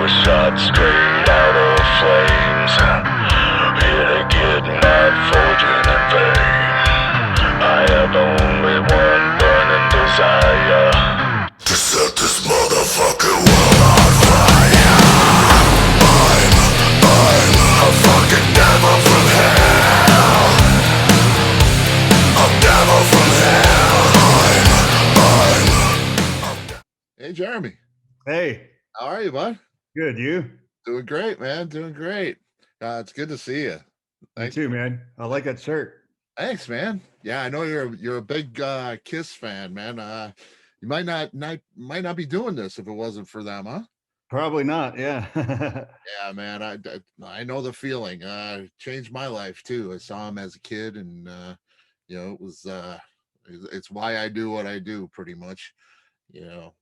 was shot straight out of flames. Here again, not forging in vain. I am the only one burning desire to set this motherfucking world on fire. I'm a fucking devil from hell. A devil from hell. Hey, Jeremy. Hey. How are you, bud? Good, you? Doing great, man. Doing great. It's good to see you. Thanks. You too, man. I like that shirt. Thanks, man. Yeah, I know you're a big Kiss fan, man. You might not be doing this if it wasn't for them, huh? Probably not. Yeah. Yeah, man. I know the feeling. Changed my life too. I saw him as a kid, and it was it's why I do what I do, pretty much.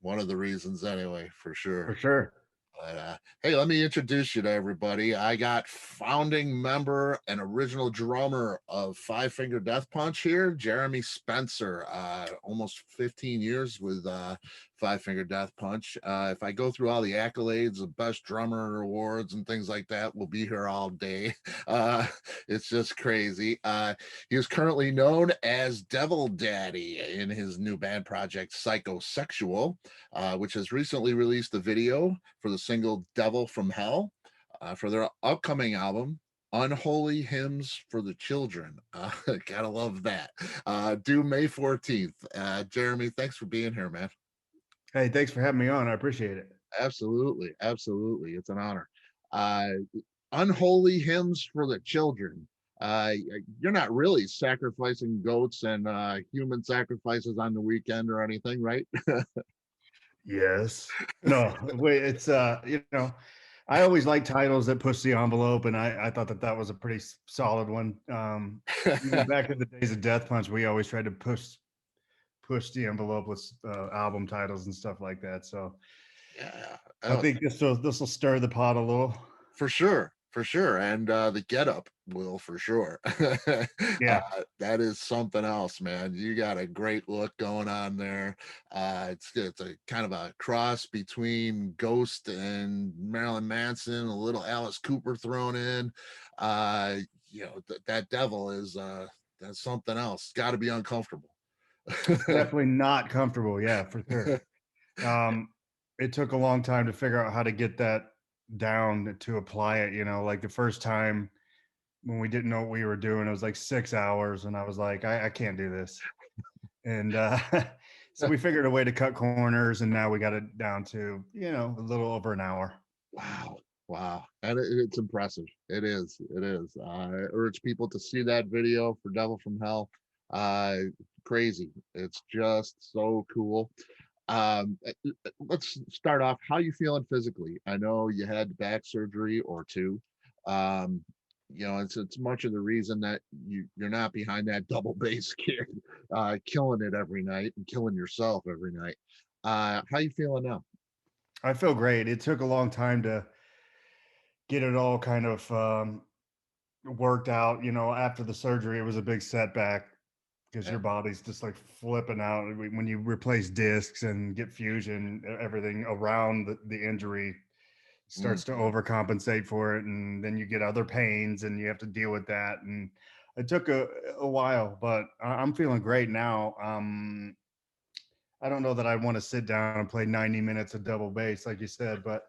One of the reasons, anyway, for sure. For sure. But hey, let me introduce you to everybody. I got founding member and original drummer of Five Finger Death Punch here, Jeremy Spencer. Almost 15 years with Five Finger Death Punch. If I go through all the accolades of best drummer awards and things like that, we'll be here all day. It's just crazy. He is currently known as Devil Daddy in his new band project PsychoSexual, which has recently released the video for the single Devil from Hell, for their upcoming album Unholy Hymns for the Children. Gotta love that. Due May 14th. Jeremy, thanks for being here, man. Hey, thanks for having me on. I appreciate it. Absolutely. It's an honor. Unholy Hymns for the Children. You're not really sacrificing goats and human sacrifices on the weekend or anything, right? Yes. No, wait, it's I always like titles that push the envelope, and I thought that was a pretty solid one. Even back in the days of Death Punch, we always tried to push the envelope with album titles and stuff like that. So yeah, I think this will stir the pot a little. For sure. And the getup will, for sure. Yeah. That is something else, man. You got a great look going on there. It's a kind of a cross between Ghost and Marilyn Manson, a little Alice Cooper thrown in. That devil is that's something else. It's got to be uncomfortable. Definitely not comfortable. Yeah, for sure. It took a long time to figure out how to get that down to apply it. Like the first time when we didn't know what we were doing, it was like 6 hours, and I was like, I can't do this. And so we figured a way to cut corners, and now we got it down to a little over an hour. Wow. And it's impressive. It is. I urge people to see that video for Devil from Hell. Crazy. It's just so cool. Let's start off. How you feeling physically? I know you had back surgery or two. It's much of the reason that you're not behind that double bass kid, killing it every night and killing yourself every night. How you feeling now? I feel great. It took a long time to get it all kind of worked out. After the surgery, it was a big setback because your body's just like flipping out when you replace discs and get fusion. Everything around the injury starts to overcompensate for it, and then you get other pains and you have to deal with that. And it took a while, but I'm feeling great now. I don't know that I want to sit down and play 90 minutes of double bass like you said, but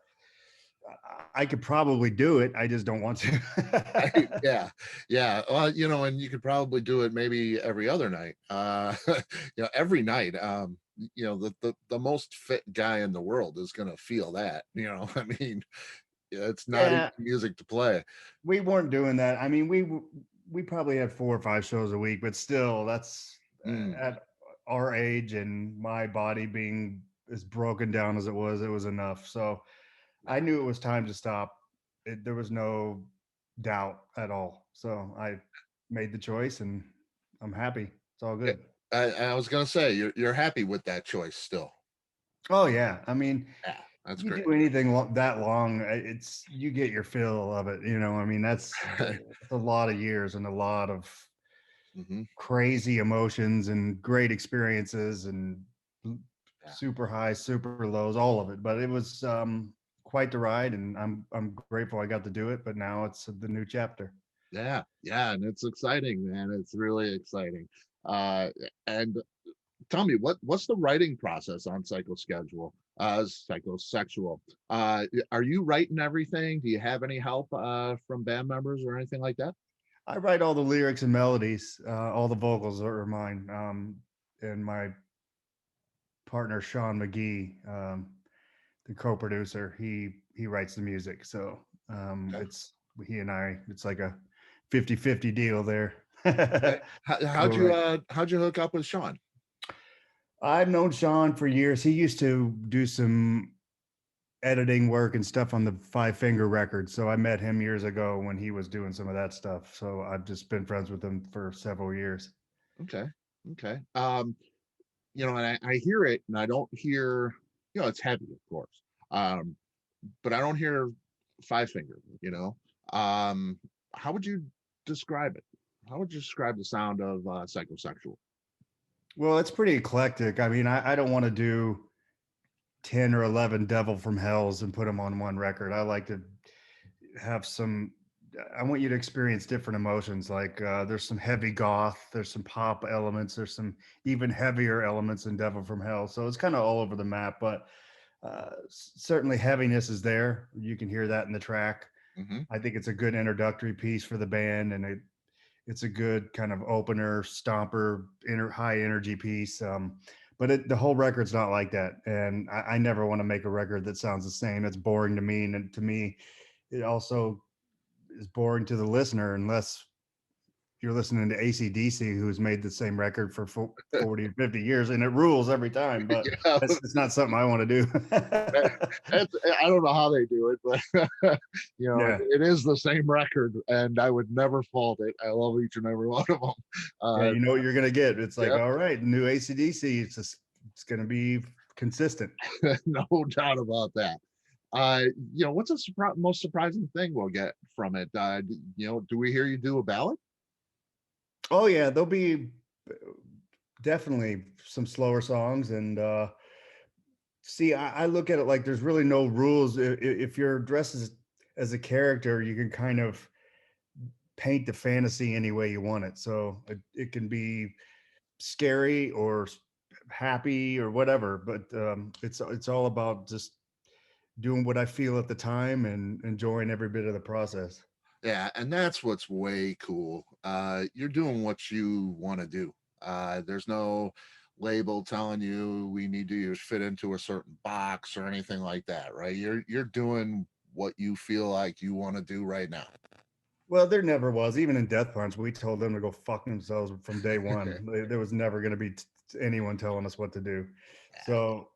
I could probably do it. I just don't want to. Yeah. Well, and you could probably do it maybe every other night. Every night. The most fit guy in the world is going to feel that. I mean, it's not even music to play. We weren't doing that. I mean, we probably had 4 or 5 shows a week, but still, that's at our age and my body being as broken down as it was enough. So I knew it was time to stop. There was no doubt at all. So I made the choice, and I'm happy. It's all good. I was going to say, you're happy with that choice still. Oh yeah. I mean, that's you great. do anything that long, you get your fill of it. I mean, that's a lot of years and a lot of crazy emotions and great experiences and super highs, super lows, all of it. But it was quite the ride, and I'm grateful I got to do it. But now it's the new chapter. Yeah, yeah, and it's exciting, man. It's really exciting. Uh, and tell me, what's the writing process on psychosexual? Are you writing everything? Do you have any help from band members or anything like that? I write all the lyrics and melodies. All the vocals are mine. And my partner Sean McGee, the co-producer, he writes the music. So Okay. it's he and I. It's like a 50-50 deal there. Okay. Co-write. How'd you hook up with Sean? I've known Sean for years. He used to do some editing work and stuff on the Five Finger record. So I met him years ago when he was doing some of that stuff. So I've just been friends with him for several years. Okay. Okay. And I hear it and I don't hear, it's heavy, of course. Um, but I don't hear five finger. Um, how would you describe it? How would you describe the sound of psychosexual? Well, it's pretty eclectic. I mean, I don't want to do 10 or 11 Devil from Hells and put them on one record. I like to have some, I want you to experience different emotions. Like there's some heavy goth, there's some pop elements, there's some even heavier elements in Devil from Hell. So it's kind of all over the map, but certainly heaviness is there. You can hear that in the track. Hmm. I think it's a good introductory piece for the band, and it's a good kind of opener, stomper, high energy piece. But the whole record's not like that, and I never want to make a record that sounds the same. It's boring to me, and to me, it also is boring to the listener unless you're listening to AC/DC, who's made the same record for 40 or 50 years, and it rules every time. But Yeah, it's not something I want to do. I don't know how they do it, but Yeah. it is the same record, and I would never fault it. I love each and every one of them. Yeah, Uh, you know what you're gonna get. It's like, yeah, all right, new AC/DC. It's gonna be consistent. no doubt about that. What's the most surprising thing we'll get from it? Do we hear you do a ballad? Oh yeah, there'll be definitely some slower songs, and see, I look at it like there's really no rules. If you're dressed as a character, you can kind of paint the fantasy any way you want it. So it can be scary or happy or whatever, but it's all about just doing what I feel at the time and enjoying every bit of the process. Yeah, and that's what's way cool. You're doing what you want to do. There's no label telling you we need to fit into a certain box or anything like that, right? You're doing what you feel like you want to do right now. Well, there never was. Even in Death Punch, we told them to go fuck themselves from day one. There was never going to be anyone telling us what to do. So,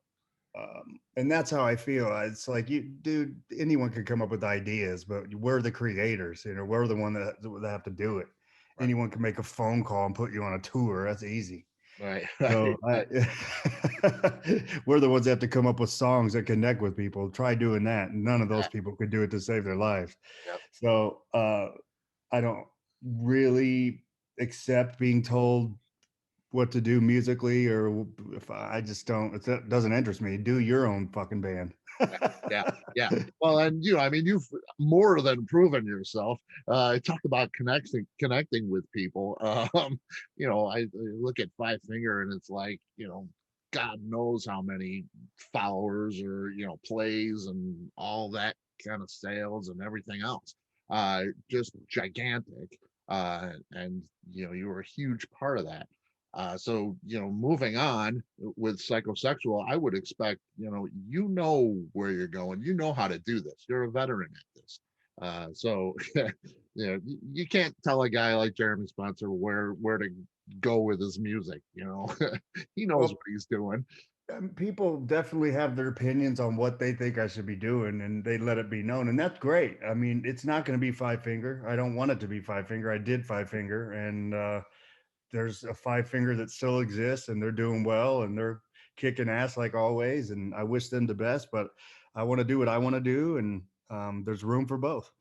and that's how I feel. It's like, dude, anyone could come up with ideas, but we're the creators. We're the one that have to do it. Right, Anyone can make a phone call and put you on a tour. That's easy. right, So right, I, we're the ones that have to come up with songs that connect with people. Try doing that. None of those yeah, people could do it to save their lives. yep. So I don't really accept being told what to do musically, or if I just don't, it doesn't interest me. Do your own fucking band. Yeah, yeah, yeah. Well, and I mean, you've more than proven yourself. I talked about connecting with people. I look at Five Finger, and it's like, God knows how many followers or plays and all that kind of sales and everything else. Just gigantic. And you were a huge part of that. So, moving on with psychosexual, I would expect, where you're going, how to do this. You're a veteran at this. So, you can't tell a guy like Jeremy Spencer where to go with his music. He knows Well, what he's doing. people definitely have their opinions on what they think I should be doing, and they let it be known, and that's great. I mean, it's not going to be Five Finger. I don't want it to be Five Finger. I did Five Finger, and there's a Five Finger that still exists, and they're doing well, and they're kicking ass like always, and I wish them the best. But I want to do what I want to do, and there's room for both.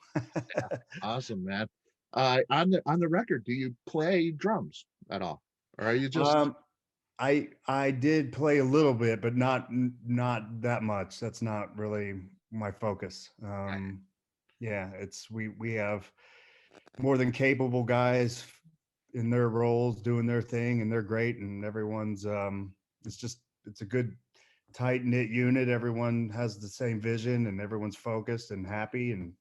Awesome, man. On the record, do you play drums at all, or are you just um, I did play a little bit, but not that much. That's not really my focus. Yeah, it's we have more than capable guys in their roles doing their thing, and they're great, and everyone's it's just it's a good tight knit unit. Everyone has the same vision, and everyone's focused and happy, and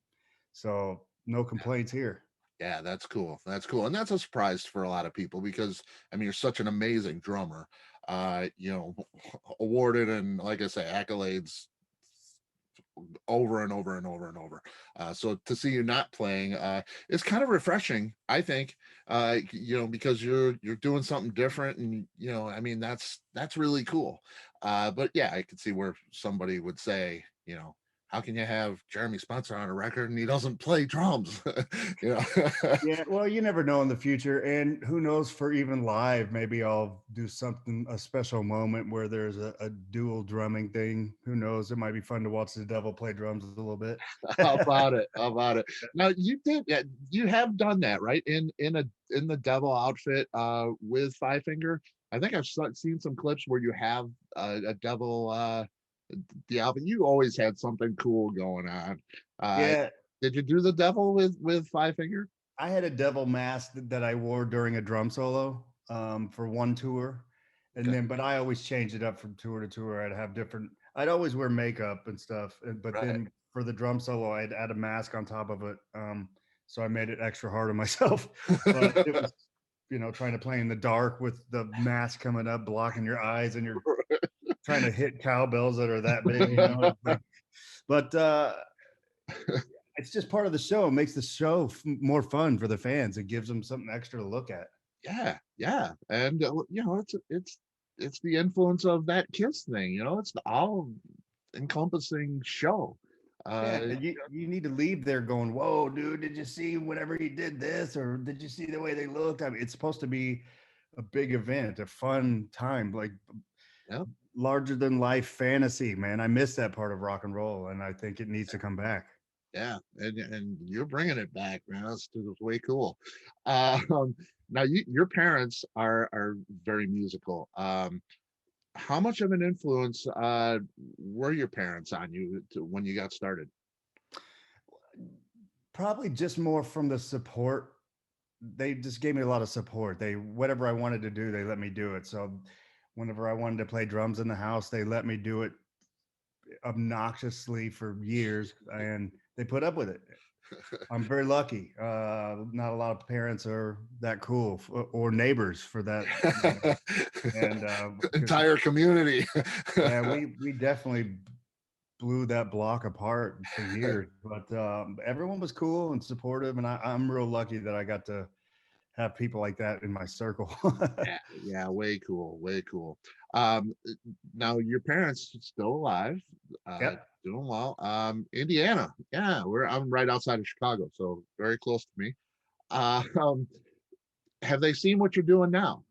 so no complaints here. Yeah, that's cool. That's cool. And that's a surprise for a lot of people because I mean you're such an amazing drummer. You know, awarded and like I say, accolades over and over and over and over. So to see you not playing is kind of refreshing, I think. You know, because you're doing something different, and you know, I mean, that's really cool. But yeah, I could see where somebody would say, you know, how can you have Jeremy Spencer on a record and he doesn't play drums? You know. Yeah, well, you never know in the future, and who knows for even live, maybe I'll do something, a special moment where there's a dual drumming thing. Who knows? It might be fun to watch the devil play drums a little bit. How about it? How about it? Now you did, yeah, you have done that, right? In the devil outfit with Five Finger. I think seen some clips where you have a devil the album. You always had something cool going on. Uh Yeah, did you do the devil with Five Finger? I had a devil mask that I wore during a drum solo for one tour, and Okay. then but I always changed it up from tour to tour. I'd have different. I'd always wear makeup and stuff, but Right. then for the drum solo, I'd add a mask on top of it. So I made it extra hard on myself, but it was trying to play in the dark with the mask coming up, blocking your eyes, and you're trying to hit cowbells that are that big. Like, but it's just part of the show. It makes the show more fun for the fans. It gives them something extra to look at. Yeah, yeah. And you know, it's the influence of that Kiss thing, you know, it's the all encompassing show. Yeah, Uh you need to leave there going, "Whoa, dude! Did you see whenever he did this, or did you see the way they looked?" I mean, it's supposed to be a big event, a fun time, like yeah. larger than life fantasy. Man, I miss that part of rock and roll, and I think it needs to come back. Yeah, and you're bringing it back, man. That's way cool. Now, your parents are very musical. How much of an influence were your parents on you when you got started? Probably just more from the support. They just gave me a lot of support. They whatever I wanted to do, they let me do it. So whenever I wanted to play drums in the house, they let me do it obnoxiously for years, and they put up with it. I'm very lucky. Not a lot of parents are that cool, or neighbors for that matter. And because Entire community. yeah, we definitely blew that block apart for years, but everyone was cool and supportive, and I'm real lucky that I got to have people like that in my circle. Yeah, yeah, way cool, way cool. Um, Now your parents still alive, Yep. doing well. Indiana, yeah, I'm right outside of Chicago, so very close to me. Uh, um, have they seen what you're doing now?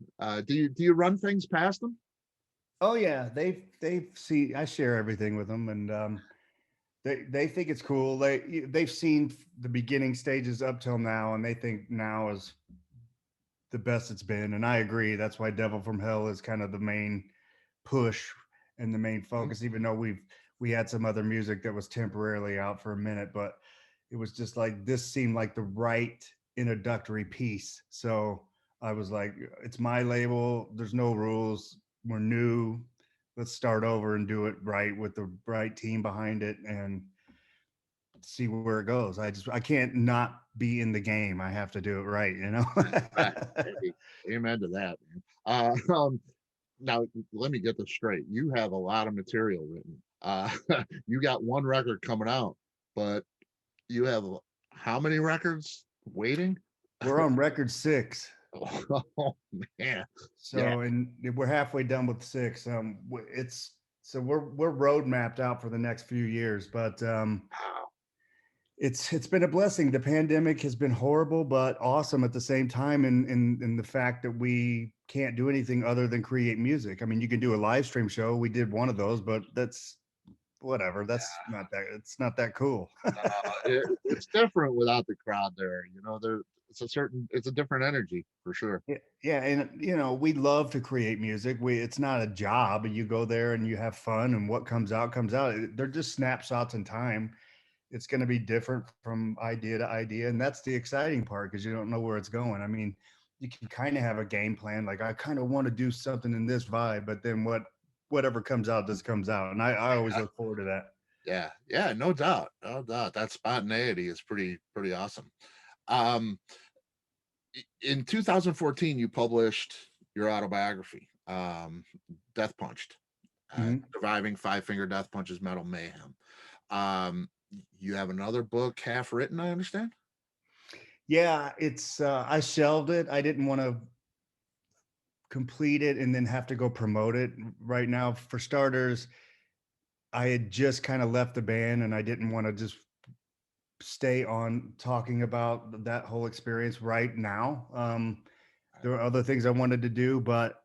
Do you run things past them? Oh yeah, they've seen. I share everything with them, and they think it's cool. They've seen the beginning stages up till now, and they think now is the best it's been. And I agree. That's why Devil from Hell is kind of the main push and the main Mhm. focus. Even though we had some other music that was temporarily out for a minute, but it was just like this seemed like the right introductory piece. So I was like, it's my label. There's no rules. We're new. Let's start over and do it right with the right team behind it and see where it goes. I can't not be in the game. I have to do it right, you know? Right. Hey, amen to that, man. Now, let me get this straight. You have a lot of material written. You got one record coming out, but you have how many records waiting? We're on record 6. Oh man, yeah. So and we're halfway done with 6. It's so we're road mapped out for the next few years, but Wow. it's been a blessing. The pandemic has been horrible, but awesome at the same time. In the fact that we can't do anything other than create music. I mean, you can do a live stream show. We did one of those, but that's whatever. That's not that. It's not that cool. It's different without the crowd there. It's a different energy for sure. Yeah, yeah, and we love to create music. It's not a job. You go there and you have fun, and what comes out comes out. They're just snapshots in time. It's going to be different from idea to idea, and that's the exciting part because you don't know where it's going. I mean, you can kind of have a game plan, like I kind of want to do something in this vibe, but then whatever comes out just comes out, and I always look forward to that. Yeah, yeah, no doubt, no doubt. That spontaneity is pretty awesome. Um, in 2014, you published your autobiography, Death Punched, Mhm. Surviving Five Finger Death Punches Metal Mayhem. Um, you have another book half written, I understand. Yeah, it's I shelved it. I didn't want to complete it and then have to go promote it right now. For starters, I had just kind of left the band and I didn't want to just stay on talking about that whole experience right now. There were other things I wanted to do, but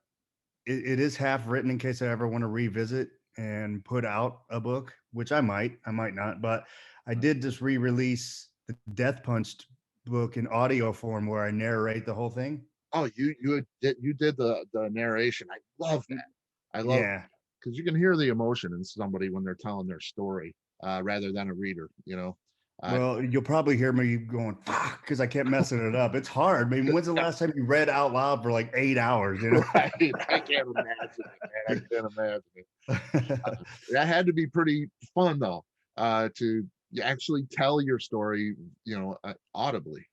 it is half written in case I ever want to revisit and put out a book, which I might not, but I did just re-release the Death Punched book in audio form where I narrate the whole thing. Oh, you did the narration. I love Mm, that. I love yeah. because you can hear the emotion in somebody when they're telling their story, rather than a reader. Uh, Well, you'll probably hear me going, fuck, because I kept messing it up. It's hard. I mean, when's the last time you read out loud for like 8 hours, you know? right? I can't imagine it, man. I can't imagine it. That had to be pretty fun though, to actually tell your story, audibly.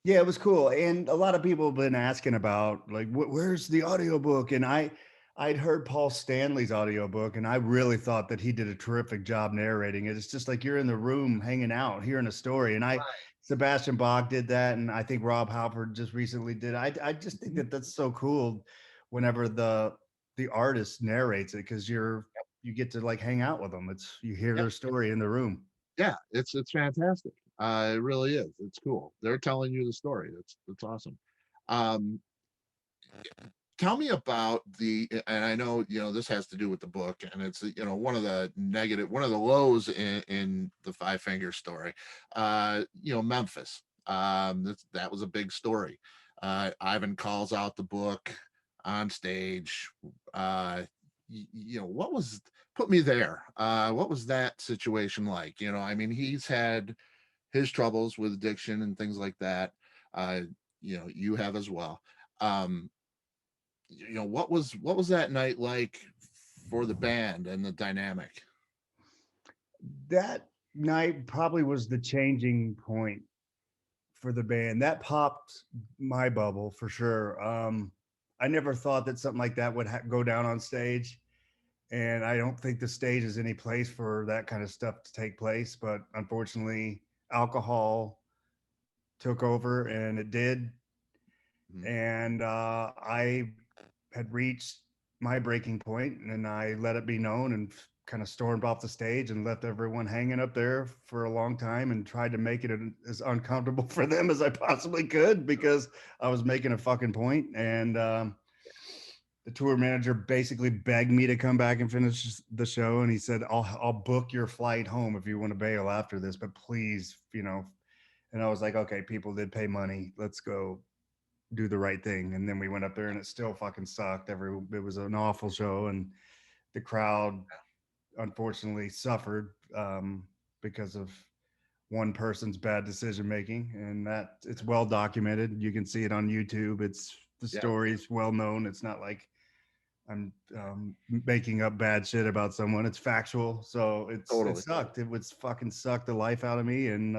Yeah, it was cool. And a lot of people have been asking about like where's the audiobook? And I'd heard Paul Stanley's audiobook and I really thought that he did a terrific job narrating it. It's just like you're in the room hanging out, hearing a story. And I Right. Sebastian Bach did that and I think Rob Halford just recently did. I just think Mhm. that that's so cool whenever the artist narrates it because you get to like hang out with them. It's you hear Yeah, their story in the room. yeah, it's fantastic. It really is. It's cool. They're telling you the story. That's awesome. Um, Tell me about and I know this has to do with the book, and it's one of the lows in the Five Finger story. Memphis. That was a big story. Ivan calls out the book on stage. What was put me there? What was that situation like? I mean, he's had his troubles with addiction and things like that. Uh, you have as well. Um, what was that night like for the band and the dynamic? That night probably was the changing point for the band. That popped my bubble for sure. I never thought that something like that would go down on stage, and I don't think the stage is any place for that kind of stuff to take place. But unfortunately, alcohol took over, and it did. Mhm. And I had reached my breaking point, and I let it be known, and kind of stormed off the stage and left everyone hanging up there for a long time, and tried to make it as uncomfortable for them as I possibly could because I was making a fucking point. And the tour manager basically begged me to come back and finish the show, and he said, "I'll book your flight home if you want to bail after this, but please, you know." And I was like, "Okay, people did pay money. Let's go do the right thing." And then we went up there and it still fucking sucked. It was an awful show, and the crowd unfortunately suffered because of one person's bad decision making, and that it's well documented. You can see it on YouTube. It's the Yeah, story is well known. It's not like I'm making up bad shit about someone. It's factual. So it totally. sucked. It was fucking sucked the life out of me, and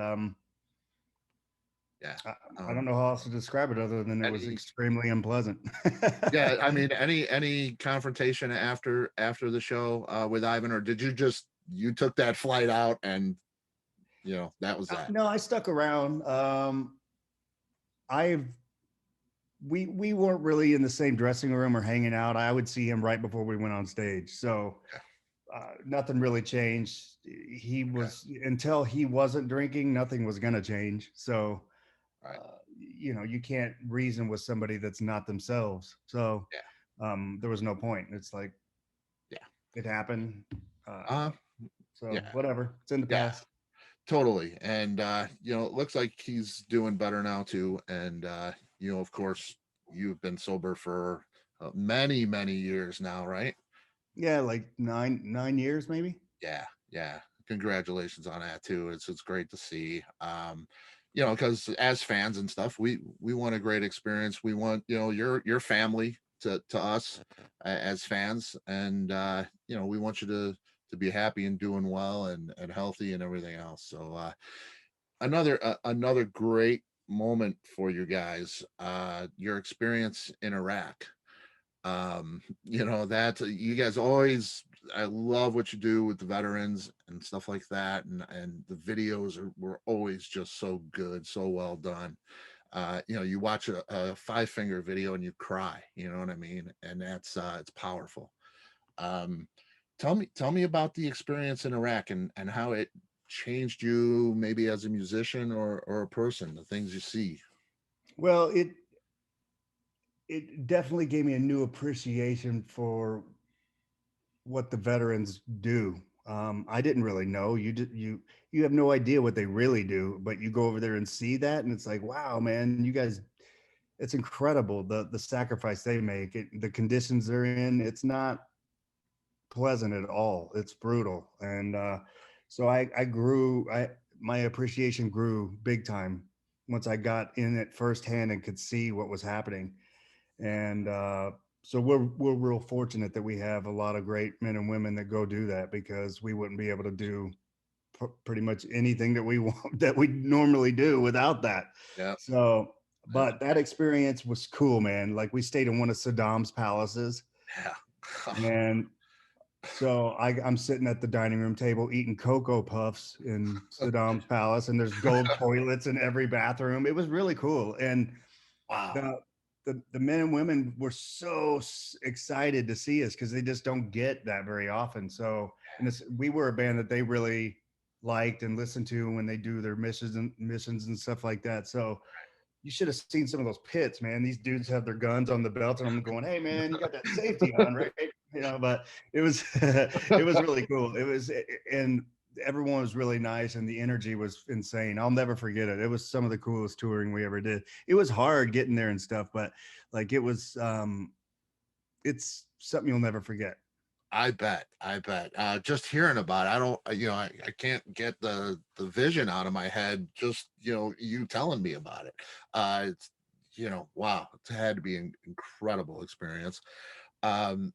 Yeah. I, I don't Um, know how else to describe it other than it was any extremely unpleasant. yeah, I mean, any confrontation after the show with Ivan, or did you took that flight out and that was that? No, I stuck around. I've we weren't really in the same dressing room or hanging out. I would see him right before we went on stage, so Yeah. nothing really changed. He Okay. was until he wasn't drinking, nothing was gonna change. So All right. you can't reason with somebody that's not themselves. So Yeah. there was no point. It's like Yeah. it happened. Uh, Uh, So Yeah. whatever, it's in the Yeah. past. Totally. And it looks like he's doing better now too. And of course, you've been sober for many, many years now, right? Yeah, like nine years maybe. Yeah, yeah. Congratulations on that too. It's great to see. Because as fans and stuff, we want a great experience. We want, your family to us as fans. And we want you to be happy and doing well and healthy and everything else. So another great moment for you guys, your experience in Iraq. That you guys always, I love what you do with the veterans and stuff like that, and the videos were always just so good, so well done. You watch a five finger video and you cry, you know what I mean? And that's it's powerful. um tell me about the experience in Iraq and how it changed you, maybe as a musician or a person, the things you see. Well, it definitely gave me a new appreciation for what the veterans do. I didn't really know. You have no idea what they really do, but you go over there and see that, and it's like, wow, man, you guys, it's incredible the sacrifice they make. The conditions they're in, it's not pleasant at all. It's brutal, and so I grew. I My appreciation grew big time once I got in it firsthand and could see what was happening. And so we're real fortunate that we have a lot of great men and women that go do that, because we wouldn't be able to do pretty much anything that we want that we normally do without that. Yeah, So, yeah, but that experience was cool, man. Like, we stayed in one of Saddam's palaces, yeah. and so I'm sitting at the dining room table eating Cocoa Puffs in Saddam's palace, and there's gold toilets in every bathroom. It was really cool. And Wow. the the men and women were so excited to see us, because they just don't get that very often. So, and we were a band that they really liked and listened to when they do their missions and stuff like that. So you should have seen some of those pits, man. These dudes have their guns on the belt, and I'm going, "Hey, man, you got that safety on, right?" But it was it was really cool. And everyone was really nice, and the energy was insane. I'll never forget it. It was some of the coolest touring we ever did. It was hard getting there and stuff, but like, it was it's something you'll never forget. I bet. I bet. Just hearing about it, I don't, I can't get the vision out of my head. Just, you telling me about it. It's, wow, it had to be an incredible experience. Um,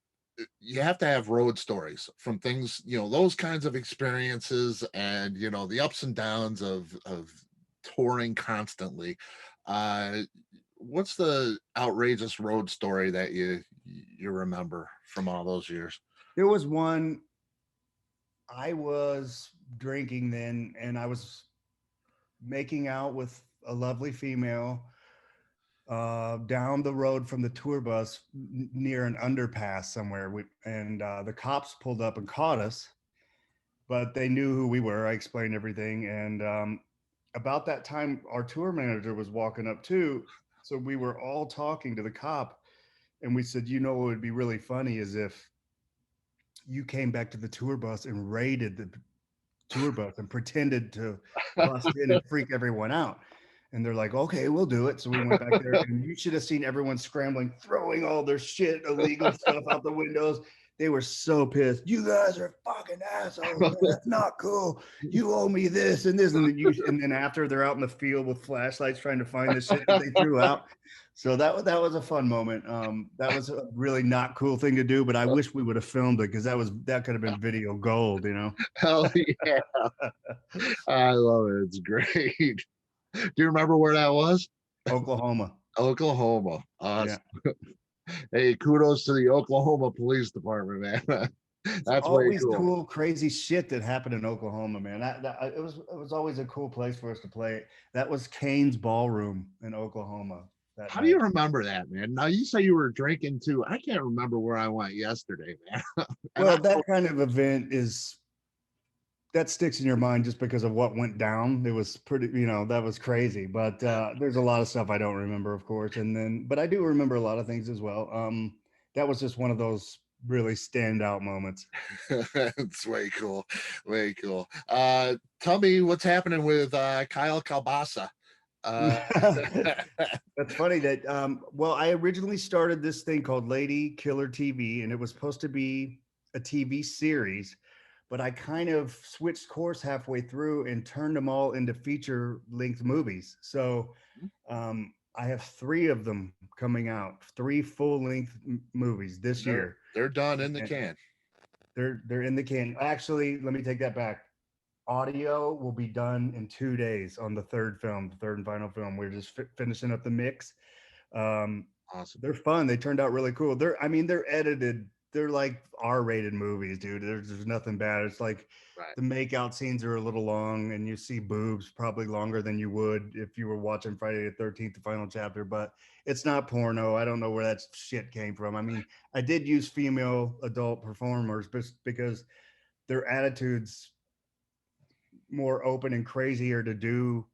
you have to have road stories from things, those kinds of experiences, and the ups and downs of touring constantly. Uh, what's the outrageous road story that you remember from all those years? There was one. I was drinking then, and I was making out with a lovely female down the road from the tour bus near an underpass somewhere. And the cops pulled up and caught us, but they knew who we were. I explained everything. And about that time, our tour manager was walking up too. So we were all talking to the cop, and we said, what would be really funny is if you came back to the tour bus and raided the tour bus and pretended to bust in and freak everyone out. And they're like, okay, we'll do it. So we went back there, and you should have seen everyone scrambling, throwing all their shit, illegal stuff out the windows. They were so pissed. You guys are fucking assholes, man. That's not cool. You owe me this and this. And then after, they're out in the field with flashlights trying to find the shit that they threw out. So that was a fun moment. That was a really not cool thing to do, but I wish we would have filmed it, because that could have been video gold. Hell yeah. I love it. It's great. Do you remember where that was? Oklahoma. Oklahoma. Yeah. Awesome. Hey, kudos to the Oklahoma Police Department, man. It's That's way always cool. cool, crazy shit that happened in Oklahoma, man. It was always a cool place for us to play. That was Kane's Ballroom in Oklahoma that How do you night. remember that, man? Now you say you were drinking too. I can't remember where I went yesterday, man. And I Well, that kind of event that sticks in your mind just because of what went down. It was pretty, that was crazy. But there's a lot of stuff I don't remember, of course. But I do remember a lot of things as well. That was just one of those really standout moments. It's way cool. Way cool. Tell me what's happening with Kyle Kalbasa. Uh, That's funny that well, I originally started this thing called Lady Killer TV, and it was supposed to be a TV series, but I kind of switched course halfway through and turned them all into feature length movies. So I have three of them coming out, three full length movies this they're year. they're done in the And can. they're in the can. Actually, let me take that back. Audio will be done in 2 days on the third film, the third and final film. We're just finishing up the mix. Um, Awesome. they're fun. They turned out really cool. I mean, they're edited. They're like R-rated movies, dude. There's nothing bad. It's like Right. the makeout scenes are a little long, and you see boobs probably longer than you would if you were watching Friday the 13th, the final chapter. But it's not porno. I don't know where that shit came from. I mean, I did use female adult performers, but because their attitudes more open and crazier to do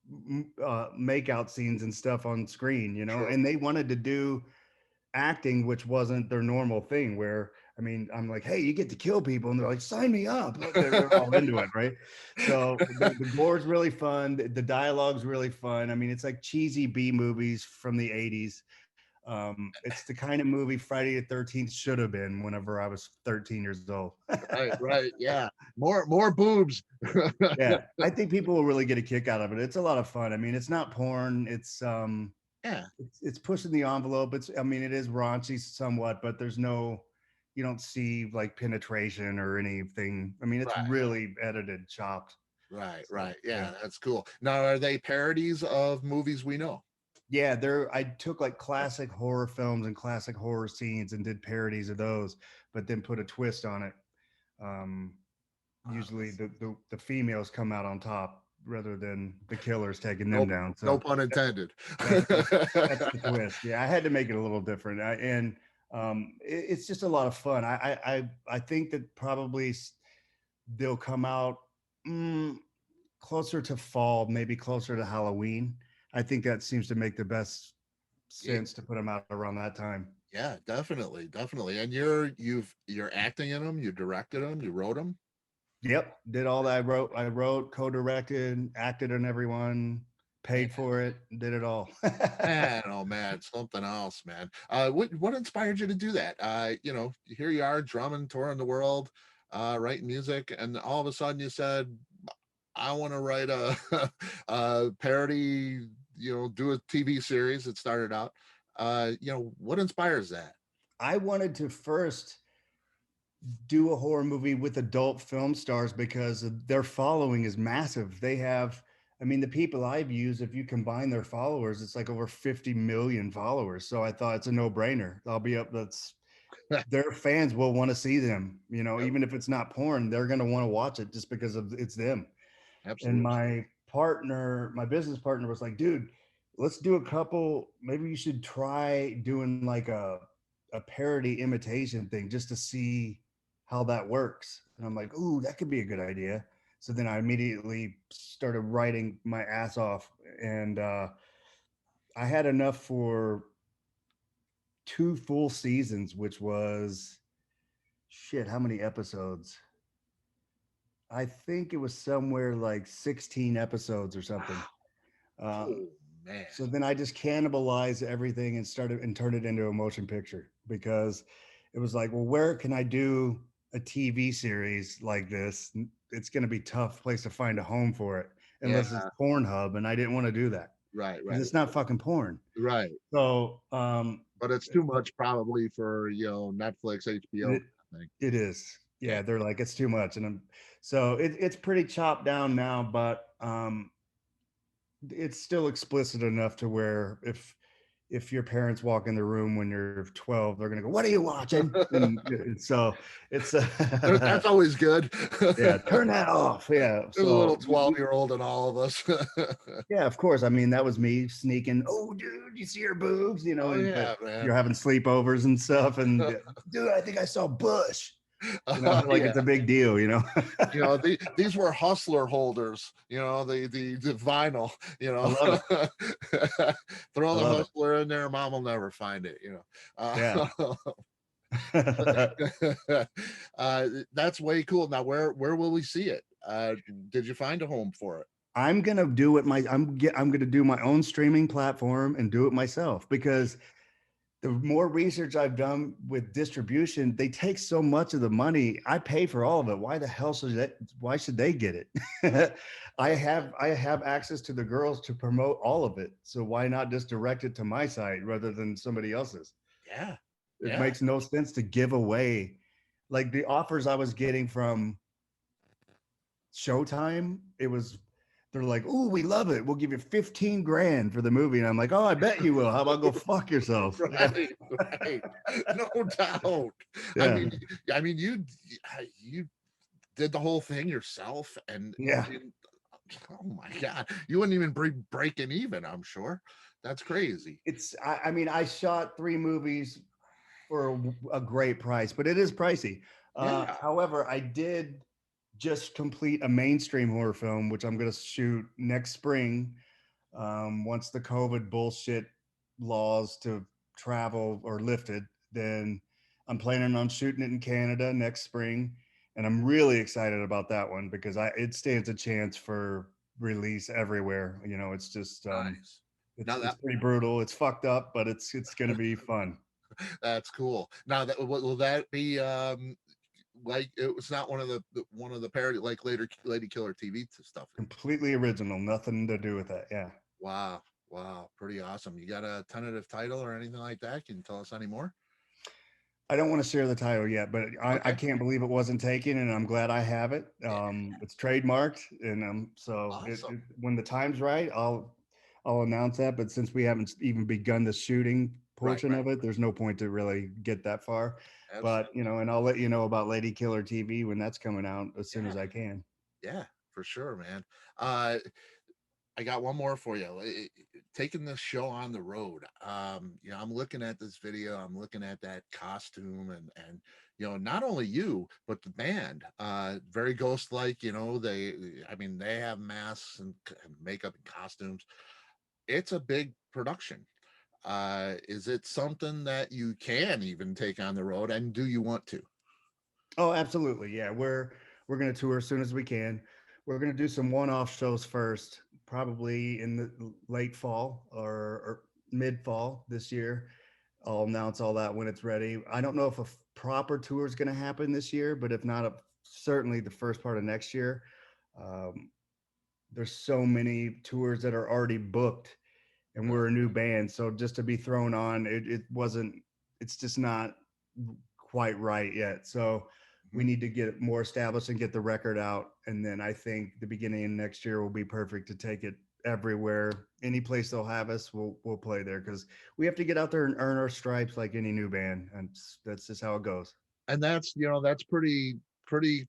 makeout scenes and stuff on screen, you know, True. and they wanted to do acting, which wasn't their normal thing. Where I mean, I'm like, hey, you get to kill people, and they're like, sign me up. They're all into it, right? So the gore's really fun. The dialogue's really fun. I mean, it's like cheesy B movies from the '80s. It's the kind of movie Friday the 13th should have been whenever I was 13 years old. Right, right. Yeah. More boobs. Yeah, I think people will really get a kick out of it. It's a lot of fun. I mean, it's not porn. Yeah. It's pushing the envelope. It's I mean, it is raunchy somewhat, but there's no you don't see like penetration or anything. I mean, it's Right. really edited, chopped. Right, So right. Yeah, yeah. that's cool. Now, are they parodies of movies we know? Yeah, I took like classic horror films and classic horror scenes and did parodies of those, but then put a twist on it. Um, Usually the females come out on top rather than the killers taking them No, down. no So pun intended. that's the twist. Yeah, I had to make it a little different, and it's just a lot of fun. I think that probably they'll come out mm, closer to fall, maybe closer to Halloween. I think that seems to make the best Yeah, sense to put them out around that time. yeah, definitely, definitely. And you're acting in them. You directed them. You wrote them. Yep, did all that. I wrote, co-directed, acted on everyone, Man, paid for it, did it all. man, oh man, something else, man. What inspired you to do that? Here you are drumming, touring the world, writing music, and all of a sudden you said, I want to write a, a parody, do a TV series. It started out. What inspires that? I wanted to first do a horror movie with adult film stars because their following is massive. They have, I mean, the people I've used, if you combine their followers, it's like over 50 million followers. So I thought it's a no brainer. I'll be up. That's their fans will want to see them, you know, Yep, even if it's not porn, they're going to want to watch it just because of it's them. And absolutely. my business partner was like, dude, let's do a couple. Maybe you should try doing like a parody imitation thing just to see how that works. And I'm like, ooh, that could be a good idea. So then I immediately started writing my ass off. And I had enough for 2 full seasons, which was shit, how many episodes? I think it was somewhere like 16 episodes or something. Wow. Um, Oh man. so then I just cannibalized everything and started and turned it into a motion picture because it was like, well, where can I do a TV series like this? It's going to be tough place to find a home for it Yeah. unless it's Pornhub, and I didn't want to do that Right. because Right. it's not fucking porn. Right. So But it's too much probably for Netflix, HBO. it, I think. it is. Yeah. Yeah, they're like it's too much, and so it's pretty chopped down now, but it's still explicit enough to where if your parents walk in the room when you're 12, they're gonna go, "What are you watching?" And so it's That's always good. yeah, turn that off. Yeah, There's a little so 12-year-old in all of us. yeah, of course. I mean, that was me sneaking. Oh, dude, you see her boobs? You know, Oh and yeah, but man. you're having sleepovers and stuff, and dude, I think I saw Bush. You know, Oh like yeah. it's a big deal. You know, These were hustler holders, the vinyl, I love it. throw I the love it. hustler in there, mom will never find it, Yeah. That's way cool. Now, where will we see it? Did you find a home for it? I'm gonna do it I'm gonna do my own streaming platform and do it myself because the more research I've done with distribution, they take so much of the money. I pay for all of it. Why the hell should that? Why should they get it? Uh, I have access to the girls to promote all of it. So why not just direct it to my site rather than somebody else's? yeah, It yeah. makes no sense to give away like the offers I was getting from Showtime. They're like, "Oh, we love it. We'll give you 15 grand for the movie." And I'm like, "Oh, I bet you will. How about go fuck yourself?" Right, right. No doubt. I Yeah. mean, you did the whole thing yourself, and you Yeah. didn't. Oh my God, you wouldn't even be breaking even. I'm sure. That's crazy. I mean, I shot 3 movies for a great price, but it is pricey. Yeah. However, I did just complete a mainstream horror film, which I'm going to shoot next spring. Once the COVID bullshit laws to travel are lifted, then I'm planning on shooting it in Canada next spring, and I'm really excited about that one because it stands a chance for release everywhere. You know, it's just Nice. Now it's that pretty brutal. It's fucked up, but it's going to be fun. that's cool. Now that will that be like it was not one of the parody like later Lady Killer TV stuff. Completely original, nothing to do with that. Yeah. Wow. Wow. Pretty awesome. You got a tentative title or anything like that? Can you tell us any more? I don't want to share the title yet, but I Okay. can't believe it wasn't taken, and I'm glad I have it. Yeah. It's trademarked, and Awesome. when the time's right, I'll announce that. But since we haven't even begun the shooting Right. portion Right. of it, there's no point to really get that far. But Absolutely. and I'll let you know about Lady Killer TV when that's coming out as soon Yeah. as I can. Yeah. For sure, man. Uh, I got one more for you. Taking this show on the road. I'm looking at this video. I'm looking at that costume, and not only you but the band. Very ghost-like. I mean, they have masks and makeup and costumes. It's a big production. Is it something that you can even take on the road, and do you want to? Oh, absolutely. Yeah, we're gonna tour as soon as we can. We're gonna do some one-off shows first, probably in the late fall or mid fall this year. I'll announce all that when it's ready. I don't know if a proper tour is gonna happen this year, but if not, certainly the first part of next year. Um, there's so many tours that are already booked, and Really? we're a new band, so just to be thrown on, it wasn't. It's just not quite right yet. So we Mhm. need to get more established and get the record out. And then I think the beginning of next year will be perfect to take it everywhere. Any place they'll have us, we'll play there because we have to get out there and earn our stripes like any new band. And that's just how it goes. And that's pretty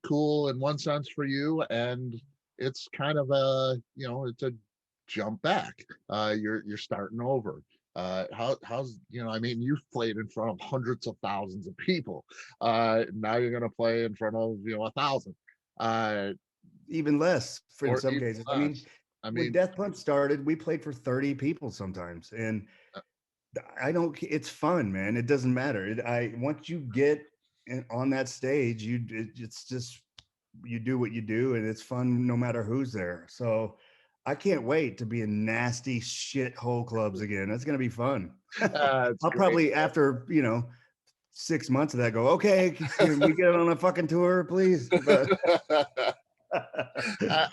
cool in one sense for you, and it's kind of it's a jump back. You're starting over. How's I mean, you've played in front of hundreds of thousands of people. Now you're gonna play in front of 1,000, uh Even less for in or some even cases. I mean, less. I when mean, Death Punch started, we played for 30 people sometimes. And uh, I don't. It's fun, man. It doesn't matter. I once you get on that stage, it's just you do what you do, and it's fun no matter who's there. So I can't wait to be in nasty shithole clubs again. That's gonna be fun. it's I'll great. probably after 6 months of that go, okay, can we get on a fucking tour, please? But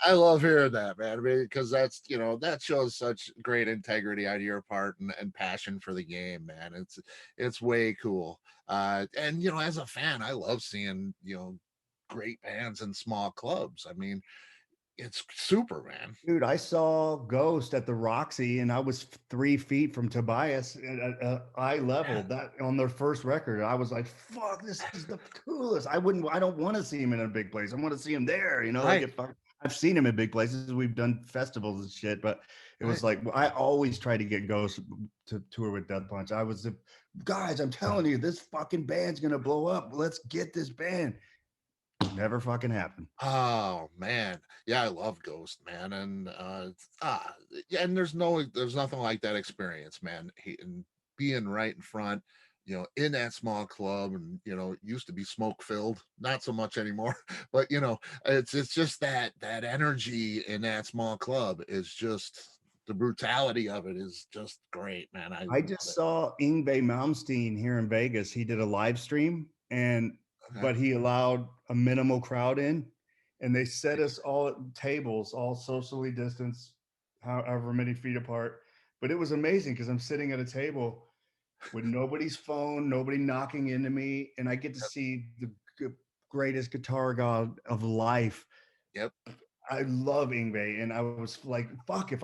I love hearing that, man. I mean, because that shows such great integrity on your part, and passion for the game, man. It's way cool. And as a fan, I love seeing great bands in small clubs. I mean, it's super, man. dude, I saw Ghost at the Roxy, and I was 3 feet from Tobias at eye level. Yeah, That on their first record, I was like, "Fuck, this is the coolest." I wouldn't. I don't want to see him in a big place. I want to see him there. Like right, if I've seen him in big places. We've done festivals and shit, but it right. was like I always try to get Ghost to tour with Death Punch. I was the guys. I'm telling you, this fucking band's gonna blow up. Let's get this band. Never fucking happened. Oh man, yeah, I love Ghost, man, and yeah, and there's nothing like that experience, man. And being right in front. in that small club, and it used to be smoke filled, not so much anymore. But it's just that energy in that small club is just the brutality of it is just great, man. I I love just it. saw Ingve Malmsteen here in Vegas. He did a live stream and Okay. but he allowed a minimal crowd in and they set us all at tables, all socially distanced, however many feet apart. But it was amazing because I'm sitting at a table with nobody's phone, nobody knocking into me, and I get to see the greatest guitar god of life. Yep. I love Ingve, and I was like, "Fuck! If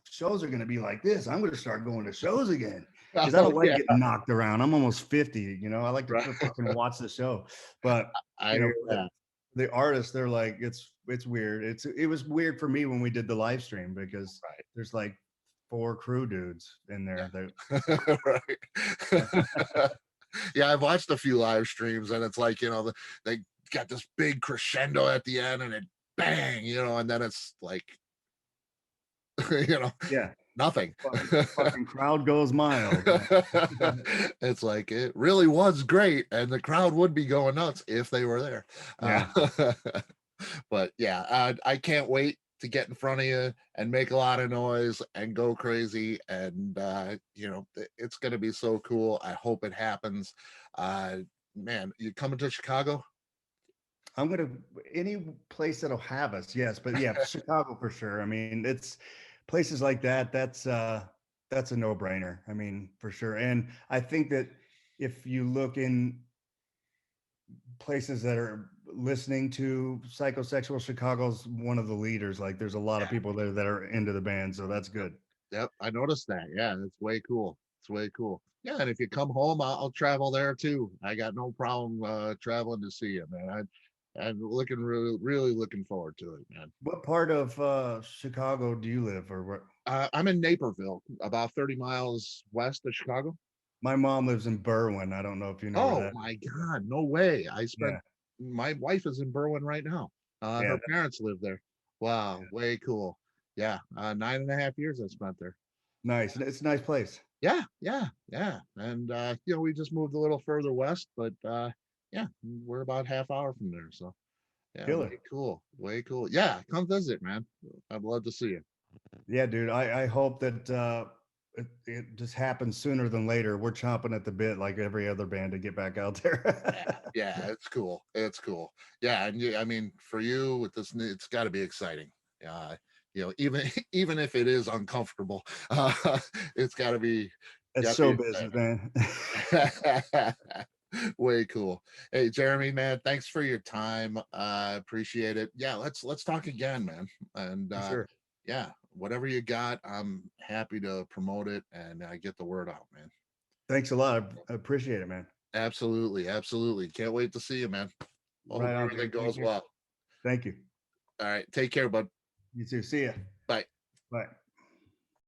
shows are gonna be like this, I'm gonna start going to shows again because I Oh don't like yeah. getting knocked around. I'm almost 50, I like to Right. fucking watch the show, but I hear for that. the artists, they're like, it's weird. It was weird for me when we did the live stream because Right. there's like 4 crew dudes in there. Right. Yeah, I've watched a few live streams, and it's like, they got this big crescendo at the end, and it bang, and then it's like, you know, Yeah, nothing. fucking crowd goes mild. It's like it really was great, and the crowd would be going nuts if they were there. Uh, Yeah. but yeah, I can't wait to get in front of you and make a lot of noise and go crazy. And it's going to be so cool. I hope it happens. Uh, Man, you coming to Chicago? I'm gonna any place that'll have us, yes, but yeah, Chicago for sure. I mean, it's places like that. That's a no-brainer. I mean, for sure. And I think that if you look in places that are listening to Psychosexual, Chicago's one of the leaders. Like, there's a lot of people there that are into the band, so that's Yep, good. yep, I noticed that. Yeah, it's way cool. It's way cool. Yeah, and if you come home, I'll travel there too. I got no problem traveling to see you, man. I'm looking really looking forward to it, man. What part of Chicago do you live, or where? I'm in Naperville, about 30 miles west of Chicago. My mom lives in Berwyn. I don't know if you know where Oh that is. my God, no way. Yeah, My wife is in Berwyn right now. yeah, Her parents live there. Wow, way cool. Yeah, 9.5 years I spent there. nice. It's a nice place. Yeah, yeah, yeah. And we just moved a little further west, but yeah, we're about half hour from there. So yeah, Killer. way cool. Way cool. Yeah, come visit, man. I'd love to see you. Yeah, dude. I hope that it just happens sooner than later. We're chomping at the bit like every other band to get back out Yeah, there. yeah, it's cool. It's cool. Yeah, and I mean, for you with this, it's got to be exciting. Even even if it is uncomfortable, it's It's got to be show business, man. exciting. Way cool. Hey, Jeremy, man, thanks for your time. Appreciate it. Yeah, let's talk again, man. And For sure. yeah, whatever you got, I'm happy to promote it and get the word out, man. Thanks a lot. I appreciate it, man. Absolutely, absolutely. Can't wait to see you, man. I hope Right on, everything dude. Thank goes you. well. Thank you. All right, take care, bud. You too. See ya. Bye. Bye.